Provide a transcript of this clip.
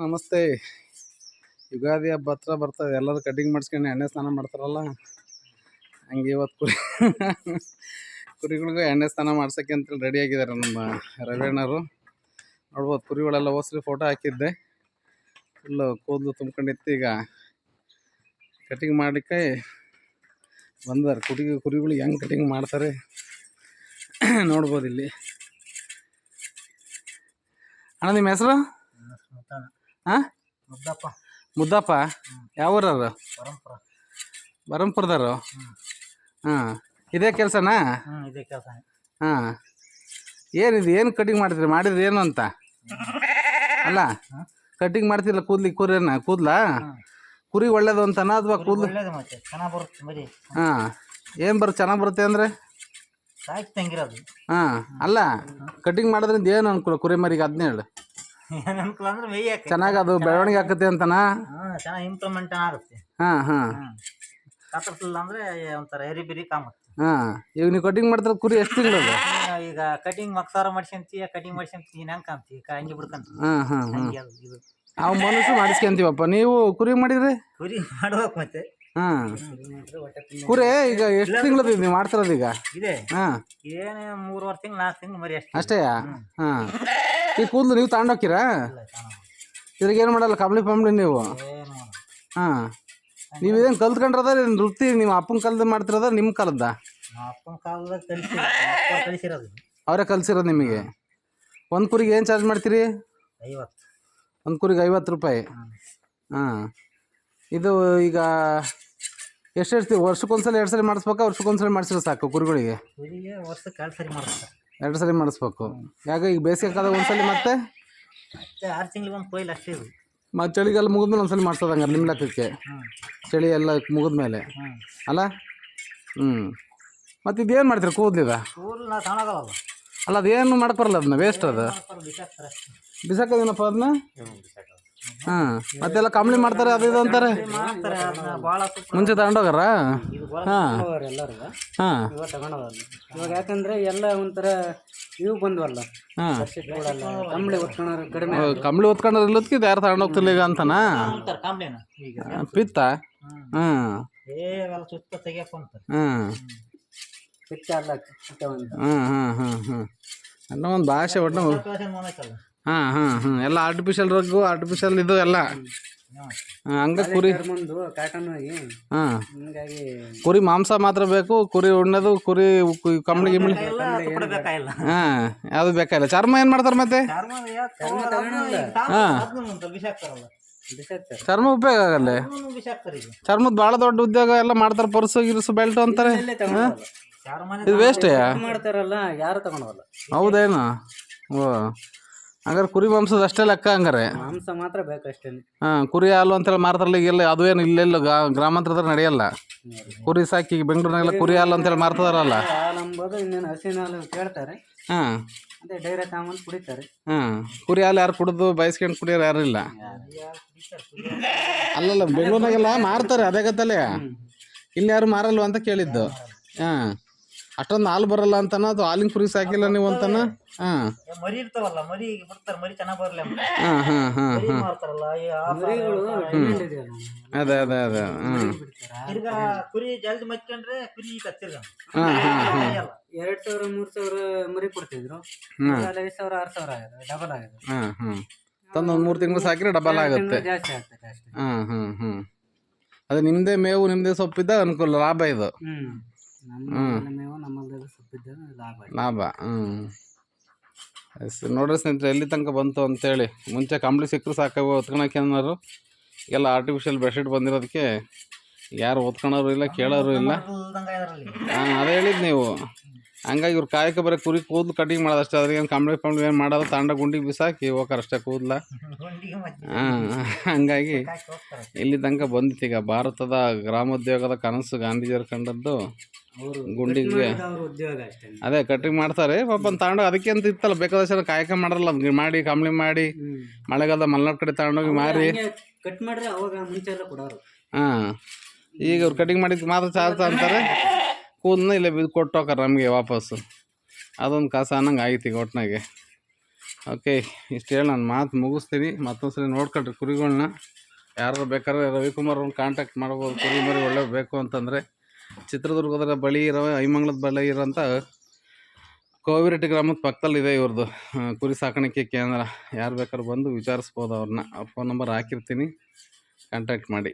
ನಮಸ್ತೆ. ಯುಗಾದಿ ಹಬ್ಬ ಹತ್ರ ಬರ್ತದೆ. ಎಲ್ಲರೂ ಕಟಿಂಗ್ ಮಾಡಿಸ್ಕೊಂಡು ಎಣ್ಣೆ ಸ್ನಾನ ಮಾಡ್ತಾರಲ್ಲ, ಹಂಗೆ ಇವತ್ತು ಕುರಿಗಳಿಗೂ ಎಣ್ಣೆ ಸ್ನಾನ ಮಾಡ್ಸೋಕ್ಕೆ ಅಂತೇಳಿ ರೆಡಿ ಆಗಿದ್ದಾರೆ ನಮ್ಮ ರವಿಯಣ್ಣರು. ನೋಡ್ಬೋದು, ಕುರಿಗಳೆಲ್ಲ ಹೋಸ್ರಿ ಫೋಟೋ ಹಾಕಿದ್ದೆ. ಫುಲ್ಲು ಕೂದಲು ತುಂಬ್ಕೊಂಡಿತ್ತು. ಈಗ ಕಟಿಂಗ್ ಮಾಡಲಿಕ್ಕೆ ಬಂದಾರೆ. ಕುರಿಗಳಿಗೆ ಹೆಂಗೆ ಕಟಿಂಗ್ ಮಾಡ್ತಾರೆ ನೋಡ್ಬೋದು ಇಲ್ಲಿ. ಅಣ್ಣ, ನಿಮ್ಮ ಹೆಸರು? ಹಾಂ, ಮುದ್ದಪ್ಪ. ಯಾವ ಊರವರು? ಬರಂಪುರದವರು. ಹಾಂ, ಇದೇ ಕೆಲಸನಾ? ಹಾಂ, ಏನಿದು? ಏನು ಕಟಿಂಗ್ ಮಾಡ್ತೀರಿ? ಮಾಡಿದ್ರಿ ಏನು ಅಂತ ಅಲ್ಲ, ಕಟಿಂಗ್ ಮಾಡ್ತಿರಲ್ಲ ಕೂದಲ ಕುರಿ ಒಳ್ಳೇದು ಅಂತನಾ ಅಥವಾ ಕೂದಲು? ಹಾಂ, ಏನು ಚೆನ್ನಾಗಿ ಬರುತ್ತೆ ಅಂದರೆ? ಹಾಂ, ಅಲ್ಲ, ಕಟಿಂಗ್ ಮಾಡೋದ್ರಿಂದ ಏನು ಅನುಕೂಲ ಕುರಿ ಮರಿಗೆ? ಅದನ್ನೇ ಹೇಳು. ಚೆನ್ನಾಗಿ ಅದು ಬೆಳವಣಿಗೆ ಆಗುತ್ತೆ ಅಂತನಾ? ಇಂಪ್ರೂವ್ಮೆಂಟ್ ಆಗುತ್ತೆ. ಹಾಂ ಹಾಂ ಅಂದ್ರೆ ಒಂಥರ ಎರಿಬಿರಿ ಕಾಮುತ್ತೆ. ಹಾಂ, ಈಗ ನೀವು ಕಟಿಂಗ್ ಮಾಡ್ತಾರೆ ಕುರಿ ಎಷ್ಟು ತಿಂಗಳದು? ಈಗ ಕಟಿಂಗ್ ಮಕ್ಸಾರ ಮಾಡ್ಸ್ಕೊಂತೀಯ, ಕಟಿಂಗ್ ಮಾಡ್ಸ್ಕೊಂತೀವಿ, ನಂಗೆ ಕಾಣ್ತೀವಿ, ಹಂಗೆ ಬಿಡ್ಕಂತೀವಿ. ಹಾಂ ಹಾಂ ಹಾಂ, ನಾವು ಮನುಷ್ಯರು ಮಾಡಿಸ್ಕೊಂತೀವಪ್ಪ. ನೀವು ಕುರಿ ಮಾಡಿದ್ರಿ? ಕುರಿ ಮಾಡ್ಬೇಕು ಮತ್ತೆ. ಹಾಂ, ಕುರಿ ಈಗ ಎಷ್ಟು ತಿಂಗಳದ ನೀವು ಮಾಡ್ತಿರೋದು ಈಗ? ಇದೆ. ಹಾಂ, ಏನೇ 3 ತಿಂಗಳು 4 ತಿಂಗಳು ಮರಿ ಅಷ್ಟೇ. ಹಾಂ, ಈ ಕೂದಲು ನೀವು ತಗೊಂಡೋಗ್ತೀರಾ? ಇದ್ರಾಗೇನು ಮಾಡಲ್ಲ, ಕಂಬ್ಳಿ ನೀವು? ಹಾಂ, ನೀವು ಇದೇನು ಕಲ್ತ್ಕೊಂಡ್ರದ ವೃತ್ತಿ? ನಿಮ್ಮ ಅಪ್ಪನ ಕಾಲದ ಮಾಡ್ತಿರೋದ ನಿಮ್ಮ ಕಾಲದ? ಅಪ್ಪನ ಕಾಲದಾಗ ಕಲಿಸಿರೋದು. ಅವರೇ ಕಲಿಸಿರೋದು ನಿಮಗೆ? ಒಂದು ಕುರಿಗೆ ಏನು ಚಾರ್ಜ್ ಮಾಡ್ತೀರಿ? 50. ಒಂದು ಕುರಿಗೆ 50 ರೂಪಾಯಿ. ಹಾಂ, ಇದು ಈಗ ಎಷ್ಟು ವರ್ಷಕ್ಕೊಂದ್ಸಲ 2 ಸಲ ಮಾಡಿಸ್ಬೇಕಾ? ವರ್ಷಕ್ಕೊಂದ್ಸಲ ಮಾಡಿಸಿದ್ರೆ ಸಾಕು ಕುರಿಗಳಿಗೆ? ವರ್ಷಕ್ಕೆ 2 ಸರಿ ಮಾಡಿಸ್ತಾರೆ. 2 ಸಲ ಮಾಡಿಸ್ಬೇಕು. ಯಾಕೆ ಈಗ ಬೇಸಿಗೆ ಕಾಲದಾಗ ಒಂದ್ಸಲ ಮತ್ತೆ 6 ತಿಂಗಳಿಗೆ ಒಂದು ಕೊಯ್ಲು ಅಷ್ಟೇ. ಮತ್ತು ಚಳಿಗಾಲ ಮುಗಿದ್ಮೇಲೆ ಒಂದ್ಸಲ ಮಾಡ್ಸೋದು ಹಂಗಾರೆ ನಿಮ್ಮ ಲೆಕ್ಕಕ್ಕೆ? ಚಳಿ ಎಲ್ಲ ಮುಗಿದ್ಮೇಲೆ ಅಲ್ಲ? ಹ್ಞೂ, ಮತ್ತು ಇದೇನು ಮಾಡ್ತೀರಿ ಕೂದಲಿದ? ಅಲ್ಲ, ಅದೇನು ಮಾಡಕ್ಕೆ ಬರಲ್ಲ, ಅದನ್ನ ವೇಸ್ಟ್ ಅದು ಬಿಸಾಕೋದೇನಪ್ಪ ಅದನ್ನ? ಹಾಂ, ಮತ್ತೆಲ್ಲ ಕಂಬ್ಳಿ ಮಾಡ್ತಾರೆ, ಅದು ಇದು ಅಂತಾರೆ. ಮುಂಚೆ ತಗೊಂಡೋಗಾರ? ಹಾಂ ಹಾಂ, ಇವಾಗ ಯಾಕಂದ್ರೆ ಎಲ್ಲ ಒಂಥರ ಇವು ಬಂದ್ವಲ್ಲ. ಹಾಂ, ಕಂಬಳಿ ಹೊತ್ಕೊಳ್ಳೋರು ಕಡಿಮೆ. ಕಂಬಳಿ ಹೊತ್ಕೊಂಡ್ರೆ ಇಲ್ಲದಕ್ಕೆ ಇದು ಯಾರು ತಗೊಂಡೋಗ್ತಿಲ್ಲ ಈಗ ಅಂತನಾ? ಪಿತ್ತ? ಹಾಂ ಸುತ್ತ ತೆಗಿಯಪ್ಪ ಅಂತ. ಹಾಂ ಪಿತ್ತ ಅಲ್ಲ, ಹಾಂ ಹಾಂ ಹಾಂ ಹಾಂ, ಅನ್ನೋ ಒಂದು ಭಾಷೆ ಒಟ್ಟು. ಹಾಂ ಹಾಂ ಹಾಂ, ಎಲ್ಲ ಆರ್ಟಿಫಿಷಿಯಲ್ ರಗ್ಗು, ಆರ್ಟಿಫಿಷಿಯಲ್ ಇದು ಎಲ್ಲ. ಹಂಗೆ ಕುರಿ ಹಾಂ, ಕುರಿ ಮಾಂಸ ಮಾತ್ರ ಬೇಕು. ಕುರಿ ಉಣ್ಣೋದು, ಕುರಿ ಕಂಬಳಿ ಗಿಂಬಳಿ ಹಾಂ, ಯಾವುದು ಬೇಕಾಗಿಲ್ಲ. ಚರ್ಮ ಏನು ಮಾಡ್ತಾರೆ ಮತ್ತೆ? ಹಾಂ, ಚರ್ಮ ಉಪಯೋಗ ಆಗಲ್ಲ. ಚರ್ಮದ ಭಾಳ ದೊಡ್ಡ ಉದ್ಯೋಗ ಎಲ್ಲ ಮಾಡ್ತಾರೆ. ಪರ್ಸು ಗಿರ್ಸು ಬೆಲ್ಟು ಅಂತಾರೆ. ಇದು ವೇಸ್ಟೇ ಮಾಡ್ತಾರಲ್ಲ, ಯಾರು ತಗೊಳಲ್ಲ. ಹೌದೇನು? ಓ, ಹಂಗಾರೆ ಕುರಿ ಮಾಂಸದ ಅಷ್ಟೇ ಲೆಕ್ಕ ಹಂಗಾರೆ? ಮಾಂಸ ಮಾತ್ರ ಬೇಕಷ್ಟೇ. ಹಾಂ, ಕುರಿ ಹಾಲು ಅಂತೇಳಿ ಮಾರ್ತಾರಲ್ಲ ಈಗೆಲ್ಲ, ಅದು ಏನು ಇಲ್ಲೆಲ್ಲ ಗ್ರಾಮಾಂತರದಾಗ ನಡೆಯಲ್ಲ. ಕುರಿ ಸಾಕಿ ಬೆಂಗಳೂರಿನಾಗೆಲ್ಲ ಕುರಿ ಹಾಲು ಅಂತೇಳಿ ಮಾರ್ತಾರಲ್ಲ. ಹಾಲು ಅಂಬೋದು ಇನ್ನೇನು ಹಸಿನ ಹಾಲು ಕೇಳ್ತಾರೆ. ಹಾಂ, ಅದೇ ಡೈರೆಕ್ಟ್ ತಗೊಂಡು ಕುಡಿತಾರೆ. ಹಾಂ, ಕುರಿ ಹಾಲು ಯಾರು ಕುಡಿದು ಬಯಸ್ಕೊಂಡು ಕುಡಿಯೋರು ಯಾರು ಇಲ್ಲ. ಅಲ್ಲಲ್ಲ, ಬೆಂಗಳೂರಿನಾಗೆಲ್ಲ ಮಾರ್ತಾರೆ, ಅದೇ ಗತ್ತಲೆ. ಇಲ್ಲಿ ಯಾರು ಮಾರಲ್ವ ಅಂತ ಕೇಳಿದ್ದು. ಹಾಂ, ಅಷ್ಟೊಂದು ಹಾಲು ಬರಲ್ಲ ಅಂತನ, ಅದು ಹಾಲಿನ ಕುರಿ ಸಾಕಿಲ್ಲ ನೀವು ಅಂತನ? ಹಾಂ, ಮರಿ ಇರ್ತಾವಲ್ಲ, ಮರಿ ಬಿಡ್ತಾರೆ, ಮರಿ ಚೆನ್ನಾಗಿ ಬರಲ್ಲ. ಹಾಂ ಹಾಂ ಹಾಂ ಹಾಂ, ಅದೇ ಅದೇ ಅದೇ. ಹಾಂ, ಕುರಿ ಜಲ್ದಿ ಮಚ್ಕೊಂಡ್ರೆ ಕುರಿ ಕತ್ತಿರ. ಹಾಂ ಹಾಂ ಹಾಂ, 2000 3000 ಮರಿ ಕೊಡ್ತಿದ್ರು. 5000 6000 ಆಗಿದೆ, ಡಬಲ್ ಆಗಿದೆ. ಹಾಂ ಹಾಂ, ತಂದು ಒಂದು 3 ತಿಂಗಳು ಸಾಕಿದ್ರೆ ಡಬಲ್ ಆಗುತ್ತೆ. ಜಾಸ್ತಿ ಆಗ್ತದೆ ಅಷ್ಟೇ. ಹಾಂ ಹಾಂ ಹಾಂ, ಅದು ನಿಮ್ಮದೇ ಮೇವು, ನಿಮ್ಮದೇ ಸೊಪ್ಪಿದ್ದ ಅನುಕೂಲ, ಲಾಭ ಇದು. ಮೇವು ನಮ್ಮಲ್ಲಿ ಸೊಪ್ಪಿದ್ದ ಲಾಭ. ನೋಡ್ರಿ ಸ್ನೇಹಿತರೆ, ಎಲ್ಲಿ ತನಕ ಬಂತು ಅಂತೇಳಿ. ಮುಂಚೆ ಕಂಬಳಿ ಸಿಕ್ಕರು ಸಾಕವು ಹೊತ್ಕೊಳಕ್ಕೇನಾರು. ಎಲ್ಲ ಆರ್ಟಿಫಿಷಿಯಲ್ ಬೆಡ್ಶೀಟ್ ಬಂದಿರೋದಕ್ಕೆ ಯಾರು ಹೊತ್ಕೊಳೋರು ಇಲ್ಲ, ಕೇಳೋರು ಇಲ್ಲ. ಹಾಂ, ಅದೇ ಹೇಳಿದ್ದು ನೀವು. ಹಂಗಾಗಿ ಇವ್ರು ಕಾಯಕ ಬರೀ ಕುರಿ ಕೂದಲು ಕಟಿಂಗ್ ಮಾಡೋದು ಅಷ್ಟೇ. ಅದ್ರೇನು ಕಂಬಳಿ ಏನು ಮಾಡೋದು? ತಾಂಡ ಗುಂಡಿಗೆ ಬಿಸಾಕಿ ಹೋಗಾರ ಅಷ್ಟೇ ಕೂದಲ. ಹಾಂ, ಹಂಗಾಗಿ ಇಲ್ಲಿ ತನಕ ಬಂದಿತ್ತು. ಈಗ ಭಾರತದ ಗ್ರಾಮೋದ್ಯೋಗದ ಕನಸು ಗಾಂಧೀಜಿಯವ್ರು ಕಂಡದ್ದು ಗುಂಡಿಗೆ. ಅದೇ ಕಟಿಂಗ್ ಮಾಡ್ತಾರೆ ಪಾಪ ತಗೊಂಡೋಗಿ. ಅದಕ್ಕೆ ಅಂತ ಇತ್ತಲ್ಲ, ಬೇಕಾದಷ್ಟು ಕಾಯಕ ಮಾಡಲ್ಲ, ಅದು ಮಾಡಿ ಕಂಬಳಿ ಮಾಡಿ ಮಳೆಗಾಲದ ಮಲೆನಾಡು ಕಡೆ ತಗೊಂಡೋಗಿ ಮಾರಿ ಕಟ್ ಮಾಡ್ರೆ ಅವಾಗ ಮುಂಚೆ ಎಲ್ಲ ಕೊಡೋರು. ಹಾಂ, ಈಗ ಅವ್ರು ಕಟಿಂಗ್ ಮಾಡಿದ್ದು ಮಾತ್ರ ಚಾರ್ಜ್ ಅಂತಾರೆ. ಕೂದಲನ್ನ ಇಲ್ಲೇ ಬಿದ್ದು ಕೊಟ್ಟು ಹೋಗಾರ ನಮಗೆ ವಾಪಸ್ಸು. ಅದೊಂದು ಕಾಸು ಅನ್ನಂಗೆ ಆಯ್ತು ಈಗ ಒಟ್ಟಿನಾಗೆ. ಓಕೆ, ಇಷ್ಟು ಹೇಳಿ ನಾನು ಮಾತು ಮುಗಿಸ್ತೀನಿ. ಮತ್ತೊಂದು ಸರಿ ನೋಡ್ಕೊಳ್ರಿ ಕುರಿಗಳನ್ನ. ಯಾರು ಬೇಕಾದ್ರೆ ರವಿಕುಮಾರ್ ಅವ್ರನ್ನ ಕಾಂಟ್ಯಾಕ್ಟ್ ಮಾಡ್ಬೋದು. ಕುರಿ ಮರಿ ಒಳ್ಳೆ ಬೇಕು ಅಂತಂದರೆ ಚಿತ್ರದುರ್ಗದ ಬಳಿ ಇರೋ ಐಮಂಗ್ಲದ ಬಳಿ ಇರೋಂಥ ಕೋವಿರೆಡ್ಡಿ ಗ್ರಾಮದ ಪಕ್ಕದಲ್ಲಿದೆ ಇವ್ರದ್ದು ಕುರಿ ಸಾಕಾಣಿಕೆ ಕೇಂದ್ರ. ಯಾರು ಬೇಕಾದ್ರೂ ಬಂದು ವಿಚಾರಿಸ್ಬೋದು ಅವ್ರನ್ನ. ಅವ್ರ ಫೋನ್ ನಂಬರ್ ಹಾಕಿರ್ತೀನಿ, ಕಾಂಟ್ಯಾಕ್ಟ್ ಮಾಡಿ.